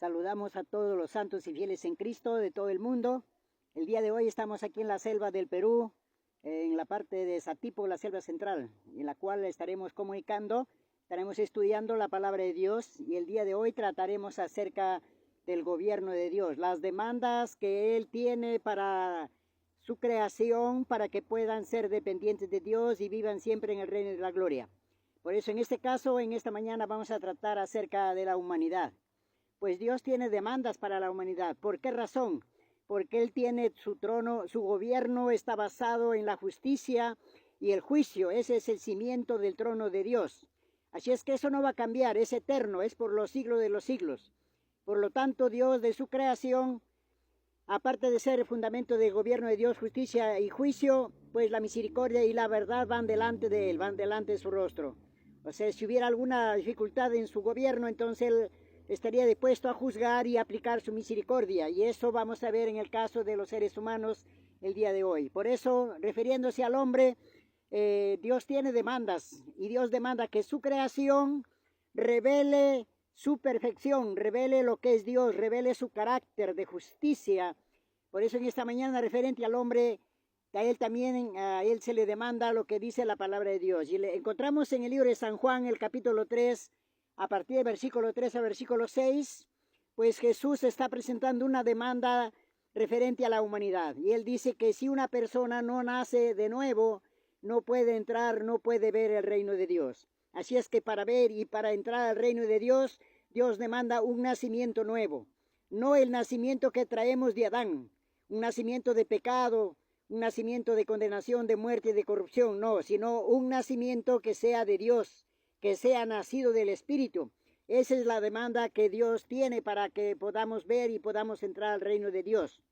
Saludamos a todos los santos y fieles en Cristo de todo el mundo. El día de hoy estamos aquí en la selva del Perú, en la parte de Satipo, la selva central, en la cual estaremos comunicando, estaremos estudiando la palabra de Dios, y el día de hoy trataremos acerca del gobierno de Dios, las demandas que Él tiene para su creación, para que puedan ser dependientes de Dios y vivan siempre en el reino de la gloria. Por eso en este caso, en esta mañana vamos a tratar acerca de la humanidad. Pues Dios tiene demandas para la humanidad. ¿Por qué razón? Porque Él tiene su trono, su gobierno está basado en la justicia y el juicio. Ese es el cimiento del trono de Dios. Así es que eso no va a cambiar, es eterno, es por los siglos de los siglos. Por lo tanto, Dios de su creación, aparte de ser el fundamento del gobierno de Dios, justicia y juicio, pues la misericordia y la verdad van delante de Él, van delante de su rostro. O sea, si hubiera alguna dificultad en su gobierno, entonces Él estaría dispuesto a juzgar y aplicar su misericordia. Y eso vamos a ver en el caso de los seres humanos el día de hoy. Por eso, refiriéndose al hombre, Dios tiene demandas. Y Dios demanda que su creación revele su perfección, revele lo que es Dios, revele su carácter de justicia. Por eso en esta mañana, referente al hombre, a él también, a él se le demanda lo que dice la palabra de Dios. Y le encontramos en el libro de San Juan, el capítulo 3, a partir del versículo 3 al versículo 6, pues Jesús está presentando una demanda referente a la humanidad. Y Él dice que si una persona no nace de nuevo, no puede entrar, no puede ver el reino de Dios. Así es que para ver y para entrar al reino de Dios, Dios demanda un nacimiento nuevo. No el nacimiento que traemos de Adán, un nacimiento de pecado, un nacimiento de condenación, de muerte y de corrupción, no, sino un nacimiento que sea de Dios, que sea nacido del Espíritu. Esa es la demanda que Dios tiene para que podamos ver y podamos entrar al reino de Dios.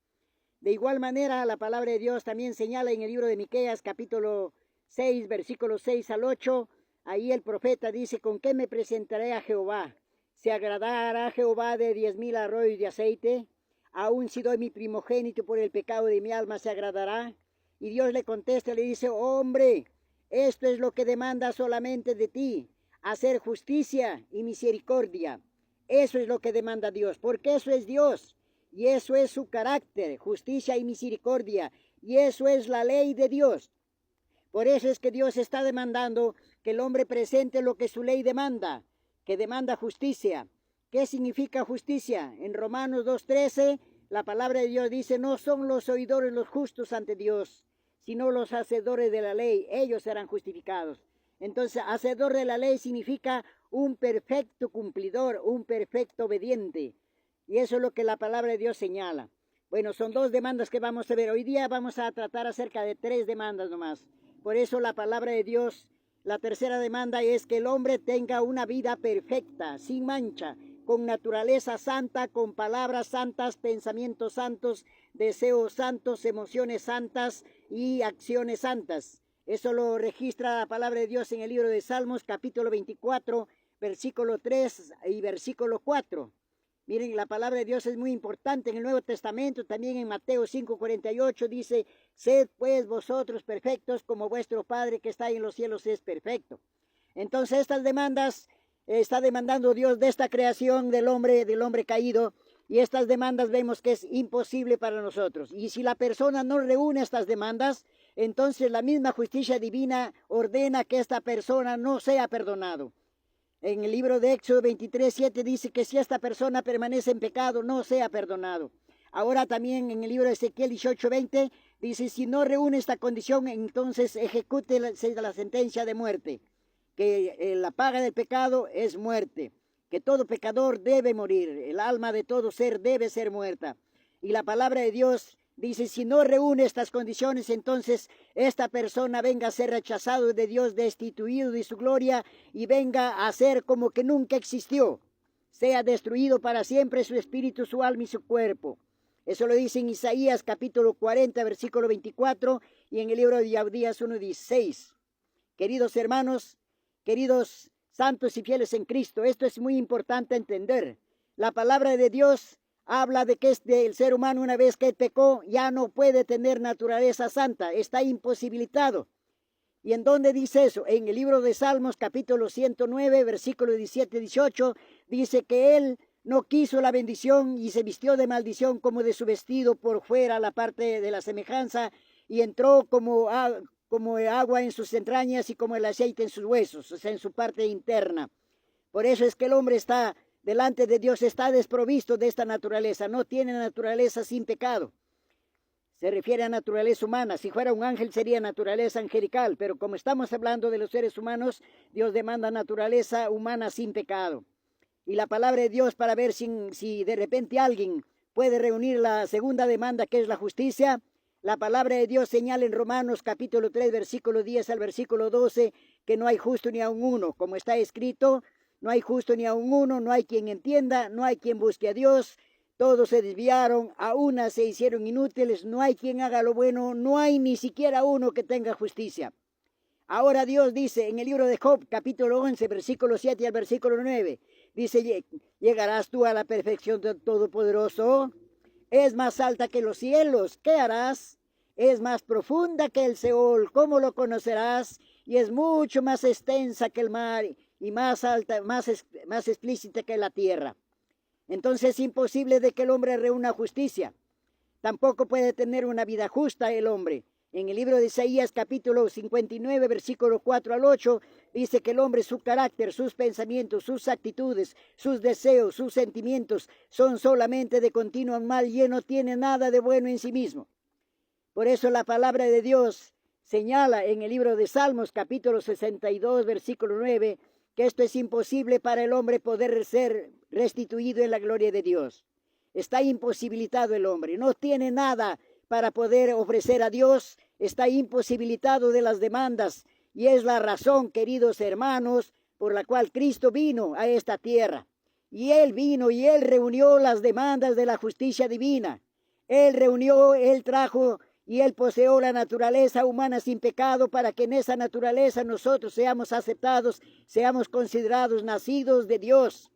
De igual manera, la palabra de Dios también señala en el libro de Miqueas, capítulo 6, versículos 6 al 8, ahí el profeta dice: ¿con qué me presentaré a Jehová? ¿Se agradará Jehová de 10,000 arroyos de aceite? Aún si doy mi primogénito por el pecado de mi alma, ¿se agradará? Y Dios le contesta, le dice: hombre, esto es lo que demanda solamente de ti, hacer justicia y misericordia. Eso es lo que demanda Dios, porque eso es Dios, y eso es su carácter, justicia y misericordia, y eso es la ley de Dios. Por eso es que Dios está demandando que el hombre presente lo que su ley demanda, que demanda justicia. ¿Qué significa justicia? En Romanos 2:13, la palabra de Dios dice: no son los oidores los justos ante Dios, sino los hacedores de la ley, ellos serán justificados. Entonces, hacedor de la ley significa un perfecto cumplidor, un perfecto obediente. Y eso es lo que la palabra de Dios señala. Bueno, son dos demandas que vamos a ver. Hoy día vamos a tratar acerca de tres demandas nomás. Por eso la palabra de Dios, la tercera demanda es que el hombre tenga una vida perfecta, sin mancha, con naturaleza santa, con palabras santas, pensamientos santos, deseos santos, emociones santas y acciones santas. Eso lo registra la palabra de Dios en el libro de Salmos, capítulo 24, versículo 3 y versículo 4. Miren, la palabra de Dios es muy importante en el Nuevo Testamento. También en Mateo 5:48 dice: sed pues vosotros perfectos como vuestro Padre que está en los cielos es perfecto. Entonces estas demandas está demandando Dios de esta creación del hombre caído, y estas demandas vemos que es imposible para nosotros. Y si la persona no reúne estas demandas, entonces la misma justicia divina ordena que esta persona no sea perdonado. En el libro de Éxodo 23:7 dice que si esta persona permanece en pecado, no sea perdonado. Ahora también en el libro de Ezequiel 18:20 dice: si no reúne esta condición, entonces ejecute la sentencia de muerte. Que la paga del pecado es muerte, que todo pecador debe morir, el alma de todo ser debe ser muerta. Y la palabra de Dios dice: si no reúne estas condiciones, entonces esta persona venga a ser rechazado de Dios, destituido de su gloria, y venga a ser como que nunca existió. Sea destruido para siempre su espíritu, su alma y su cuerpo. Eso lo dice en Isaías capítulo 40, versículo 24, y en el libro de Abdías 1:16. Queridos hermanos, queridos santos y fieles en Cristo, esto es muy importante entender. La palabra de Dios habla de que el ser humano, una vez que pecó, ya no puede tener naturaleza santa, está imposibilitado. ¿Y en dónde dice eso? En el libro de Salmos, capítulo 109, versículo 17-18, dice que Él no quiso la bendición y se vistió de maldición como de su vestido por fuera, la parte de la semejanza, y entró como agua en sus entrañas y como el aceite en sus huesos, o sea, en su parte interna. Por eso es que el hombre está delante de Dios, está desprovisto de esta naturaleza, no tiene naturaleza sin pecado. Se refiere a naturaleza humana. Si fuera un ángel sería naturaleza angelical, pero como estamos hablando de los seres humanos, Dios demanda naturaleza humana sin pecado. Y la palabra de Dios, para ver si de repente alguien puede reunir la segunda demanda, que es la justicia, la palabra de Dios señala en Romanos capítulo 3, versículo 10 al versículo 12, que no hay justo ni aun uno. Como está escrito, no hay justo ni aun uno, no hay quien entienda, no hay quien busque a Dios. Todos se desviaron, a una se hicieron inútiles, no hay quien haga lo bueno, no hay ni siquiera uno que tenga justicia. Ahora Dios dice en el libro de Job, capítulo 11, versículo 7 al versículo 9, dice, ¿llegarás tú a la perfección del Todopoderoso? Es más alta que los cielos, ¿qué harás? Es más profunda que el Seol, ¿cómo lo conocerás? Y es mucho más extensa que el mar y más alta, más explícita que la tierra. Entonces es imposible de que el hombre reúna justicia. Tampoco puede tener una vida justa el hombre. En el libro de Isaías capítulo 59, versículo 4 al 8, dice que el hombre, su carácter, sus pensamientos, sus actitudes, sus deseos, sus sentimientos, son solamente de continuo mal y no tiene nada de bueno en sí mismo. Por eso la palabra de Dios señala en el libro de Salmos capítulo 62, versículo 9, que esto es imposible para el hombre poder ser restituido en la gloria de Dios. Está imposibilitado el hombre, no tiene nada para poder ofrecer a Dios, está imposibilitado de las demandas, y es la razón, queridos hermanos, por la cual Cristo vino a esta tierra. Y Él vino y Él reunió las demandas de la justicia divina. Él reunió, Él trajo y Él poseó la naturaleza humana sin pecado para que en esa naturaleza nosotros seamos aceptados, seamos considerados nacidos de Dios.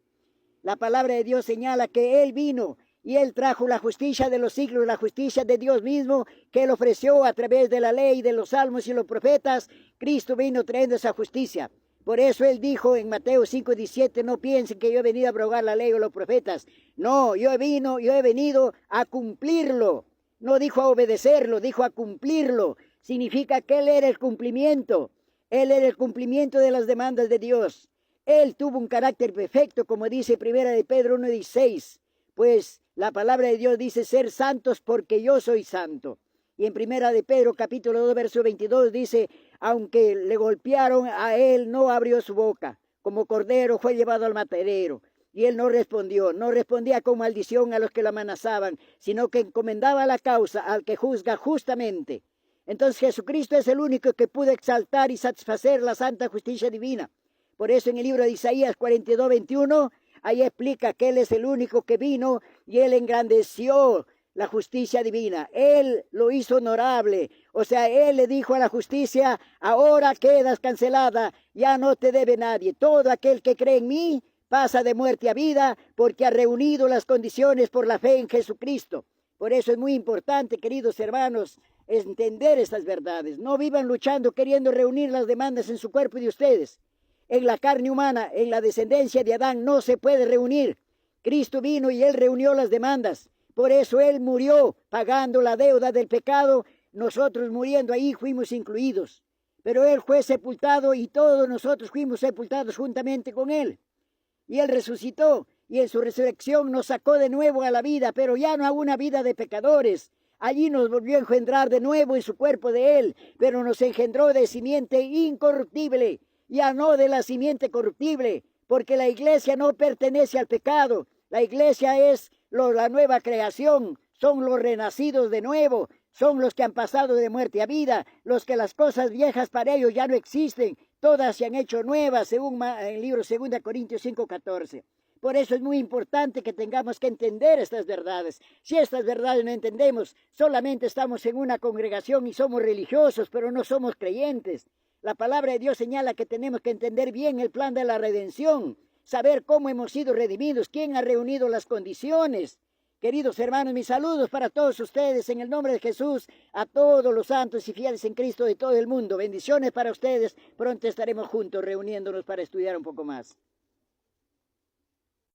La palabra de Dios señala que Él vino y Él trajo la justicia de los siglos, la justicia de Dios mismo, que Él ofreció a través de la ley, de los salmos y los profetas. Cristo vino trayendo esa justicia. Por eso Él dijo en Mateo 5:17, no piensen que yo he venido a abrogar la ley o los profetas. No, yo he venido a cumplirlo. No dijo a obedecerlo, dijo a cumplirlo. Significa que Él era el cumplimiento. Él era el cumplimiento de las demandas de Dios. Él tuvo un carácter perfecto, como dice Primera de Pedro 1:16. Pues la palabra de Dios dice ser santos porque yo soy santo. Y en Primera de Pedro capítulo 2 verso 22 dice, aunque le golpearon a él, no abrió su boca. Como cordero fue llevado al matadero. Y él no respondía con maldición a los que lo amenazaban, sino que encomendaba la causa al que juzga justamente. Entonces Jesucristo es el único que pudo exaltar y satisfacer la santa justicia divina. Por eso en el libro de Isaías 42:21, ahí explica que Él es el único que vino y Él engrandeció la justicia divina. Él lo hizo honorable. O sea, Él le dijo a la justicia, ahora quedas cancelada, ya no te debe nadie. Todo aquel que cree en mí pasa de muerte a vida porque ha reunido las condiciones por la fe en Jesucristo. Por eso es muy importante, queridos hermanos, entender estas verdades. No vivan luchando queriendo reunir las demandas en su cuerpo y de ustedes. En la carne humana, en la descendencia de Adán, no se puede reunir. Cristo vino y Él reunió las demandas. Por eso Él murió pagando la deuda del pecado. Nosotros muriendo ahí fuimos incluidos. Pero Él fue sepultado y todos nosotros fuimos sepultados juntamente con Él. Y Él resucitó y en su resurrección nos sacó de nuevo a la vida, pero ya no a una vida de pecadores. Allí nos volvió a engendrar de nuevo en su cuerpo de Él, pero nos engendró de simiente incorruptible, ya no de la simiente corruptible, porque la iglesia no pertenece al pecado. La iglesia es la nueva creación, son los renacidos de nuevo, son los que han pasado de muerte a vida, los que las cosas viejas para ellos ya no existen, todas se han hecho nuevas, según el libro 2 Corintios 5:14. Por eso es muy importante que tengamos que entender estas verdades. Si estas verdades no entendemos, solamente estamos en una congregación y somos religiosos, pero no somos creyentes. La palabra de Dios señala que tenemos que entender bien el plan de la redención, saber cómo hemos sido redimidos, quién ha reunido las condiciones. Queridos hermanos, mis saludos para todos ustedes en el nombre de Jesús, a todos los santos y fieles en Cristo de todo el mundo. Bendiciones para ustedes. Pronto estaremos juntos reuniéndonos para estudiar un poco más.